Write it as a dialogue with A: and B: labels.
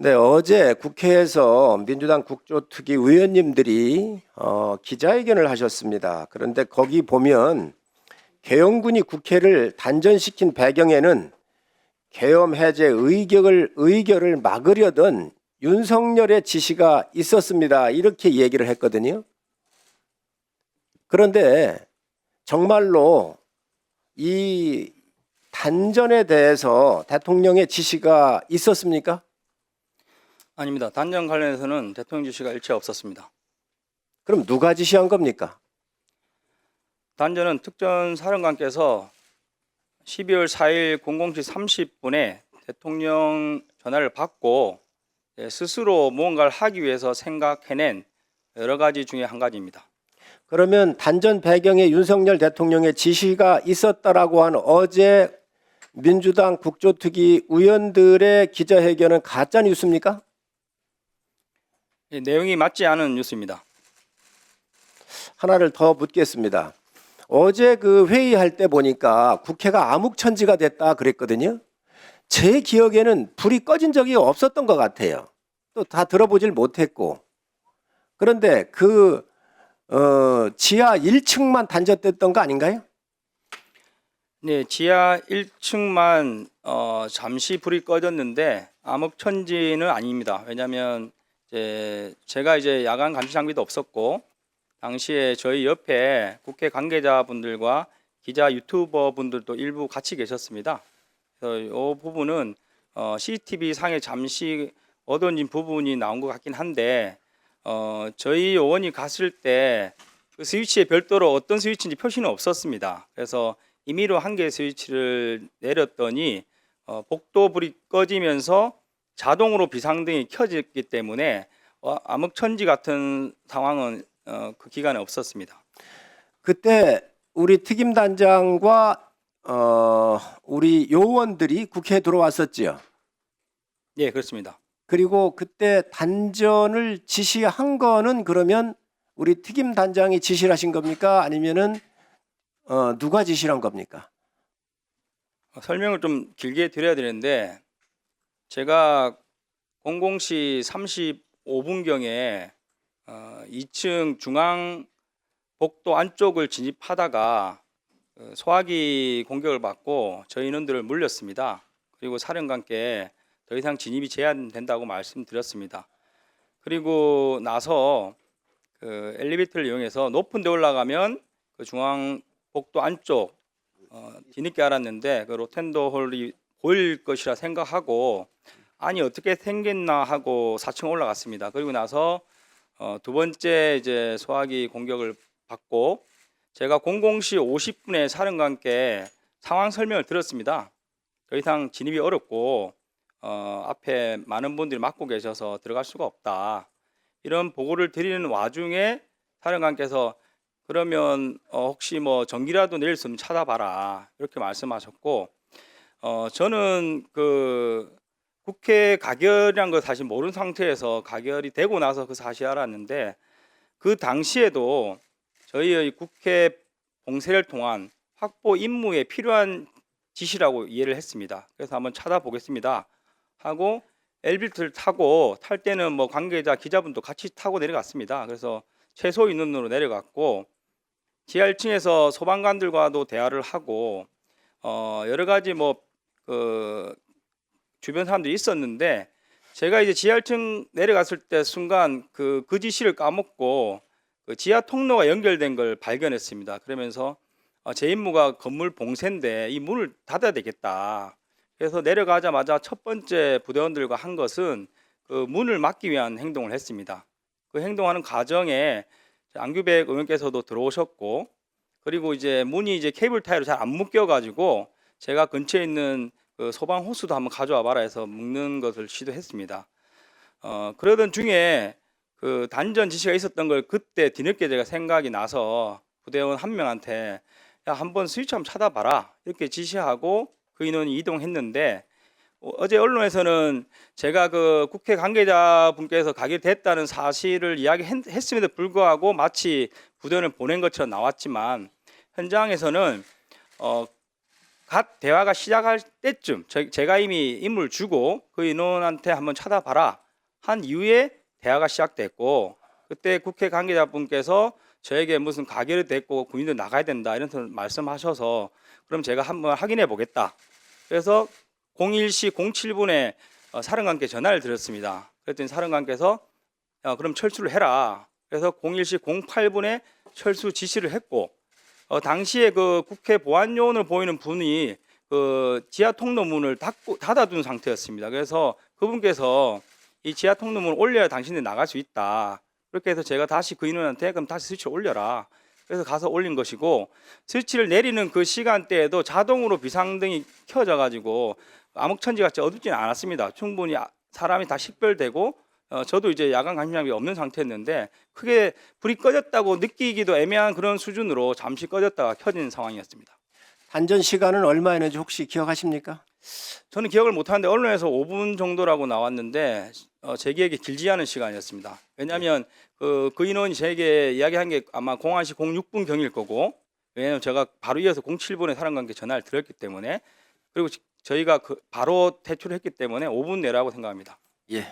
A: 네, 어제 국회에서 민주당 국조특위 의원님들이 기자회견을 하셨습니다. 그런데 거기 보면 계엄군이 국회를 단전시킨 배경에는 계엄 해제 의결을 막으려던 윤석열의 지시가 있었습니다. 이렇게 얘기를 했거든요. 그런데 정말로 이 단전에 대해서 대통령의 지시가 있었습니까?
B: 아닙니다. 단전 관련해서는 대통령 지시가 일체 없었습니다.
A: 그럼 누가 지시한 겁니까?
B: 단전은 특전사령관께서 12월 4일 00시 30분에 대통령 전화를 받고 스스로 무언가를 하기 위해서 생각해낸 여러 가지 중에 한 가지입니다.
A: 그러면 단전 배경에 윤석열 대통령의 지시가 있었다라고 한 어제 민주당 국조특위 의원들의 기자회견은 가짜 뉴스입니까?
B: 내용이 맞지 않은 뉴스입니다.
A: 하나를 더 묻겠습니다. 어제 그 회의할 때 보니까 국회가 암흑천지가 됐다 그랬거든요. 제 기억에는 불이 꺼진 적이 없었던 것 같아요. 또 다 들어보질 못했고. 그런데 지하 1층만 단절됐던 거 아닌가요?
B: 네, 지하 1층만 잠시 불이 꺼졌는데 암흑천지는 아닙니다. 왜냐하면 제가 야간 감시 장비도 없었고 당시에 저희 옆에 국회 관계자분들과 기자 유튜버 분들도 일부 같이 계셨습니다. 그래서 이 부분은 CCTV 상에 잠시 어두워진 부분이 나온 것 같긴 한데 저희 요원이 갔을 때 그 스위치에 별도로 어떤 스위치인지 표시는 없었습니다. 그래서 임의로 한 개의 스위치를 내렸더니 복도불이 꺼지면서 자동으로 비상등이 켜졌기 때문에 암흑천지 같은 상황은 그 기간에 없었습니다.
A: 그때 우리 특임단장과 우리 요원들이 국회에 들어왔었지요.
B: 예, 그렇습니다.
A: 그리고 그때 단전을 지시한 거는 그러면 우리 특임단장이 지시를 하신 겁니까? 아니면은 누가 지시를 한 겁니까?
B: 설명을 좀 길게 드려야 되는데 제가 00시 35분경에 2층 중앙 복도 안쪽을 진입하다가 소화기 공격을 받고 저희 인원들을 물렸습니다. 그리고 사령관께 더 이상 진입이 제한된다고 말씀드렸습니다. 그리고 나서 그 엘리베이터를 이용해서 높은 데 올라가면 그 중앙 복도 안쪽 뒤늦게 알았는데 그 로텐더 홀이 보일 것이라 생각하고 아니 어떻게 생겼나 하고 4층 올라갔습니다. 그리고 나서 두 번째 소화기 공격을 받고 제가 00시 50분에 사령관께 상황 설명을 들었습니다. 더 이상 진입이 어렵고 앞에 많은 분들이 막고 계셔서 들어갈 수가 없다. 이런 보고를 드리는 와중에 사령관께서 그러면 혹시 뭐 전기라도 내릴 수 있으면 찾아봐라 이렇게 말씀하셨고 저는 그 국회 가결이란 걸 사실 모르는 상태에서 가결이 되고 나서 그 사실을 알았는데 그 당시에도 저희의 국회 봉쇄를 통한 확보 임무에 필요한 지시라고 이해를 했습니다. 그래서 한번 찾아보겠습니다 하고 엘리베이터를 타고 탈 때는 뭐 관계자 기자분도 같이 타고 내려갔습니다. 그래서 최소 인원으로 내려갔고 지하 1층에서 소방관들과도 대화를 하고 여러 가지 그 주변 사람들이 있었는데 제가 지하 1층 내려갔을 때 순간 그 지시를 까먹고 그 지하 통로가 연결된 걸 발견했습니다. 그러면서 제 임무가 건물 봉쇄인데 이 문을 닫아야 되겠다. 그래서 내려가자마자 첫 번째 부대원들과 한 것은 그 문을 막기 위한 행동을 했습니다. 그 행동하는 과정에 안규백 의원께서도 들어오셨고 그리고 문이 케이블 타이로 잘 안 묶여가지고 제가 근처에 있는 그 소방 호스도 한번 가져와 봐라 해서 묶는 것을 시도했습니다. 그러던 중에 그 단전 지시가 있었던 걸 그때 뒤늦게 제가 생각이 나서 부대원 한 명한테 야 한번 스위치 한번 찾아봐라 이렇게 지시하고 그 인원이 이동했는데 어제 언론에서는 제가 그 국회 관계자분께서 가결됐다는 사실을 이야기했음에도 불구하고 마치 부대원을 보낸 것처럼 나왔지만 현장에서는 갓 대화가 시작할 때쯤 제가 이미 임무를 주고 그 인원한테 한번 찾아봐라 한 이후에 대화가 시작됐고 그때 국회 관계자분께서 저에게 무슨 가결이 됐고 군인들 나가야 된다 이런 말씀하셔서 그럼 제가 한번 확인해 보겠다. 그래서 01시 07분에 사령관께 전화를 드렸습니다. 그랬더니 사령관께서 그럼 철수를 해라. 그래서 01시 08분에 철수 지시를 했고 당시에 그 국회 보안요원을 보이는 분이 그 지하 통로문을 닫아둔 상태였습니다. 그래서 그분께서 이 지하 통로문을 올려야 당신들이 나갈 수 있다. 그렇게 해서 제가 다시 그 인원한테 그럼 다시 스위치를 올려라. 그래서 가서 올린 것이고 스위치를 내리는 그 시간대에도 자동으로 비상등이 켜져 가지고 암흑천지같이 어둡지는 않았습니다. 충분히 사람이 다 식별되고 저도 이제 야간 감시장비 없는 상태였는데 크게 불이 꺼졌다고 느끼기도 애매한 그런 수준으로 잠시 꺼졌다가 켜진 상황이었습니다.
A: 단전 시간은 얼마였는지 혹시 기억하십니까?
B: 저는 기억을 못하는데 언론에서 5분 정도라고 나왔는데 제 기억에 길지 않은 시간이었습니다. 왜냐하면 그 인원이 제게 이야기한 게 아마 01시 06분 경일 거고 왜냐하면 제가 바로 이어서 07분에 사령관께 전화를 드렸기 때문에 그리고 저희가 바로 퇴출했기 때문에 5분 내라고 생각합니다.
A: 예.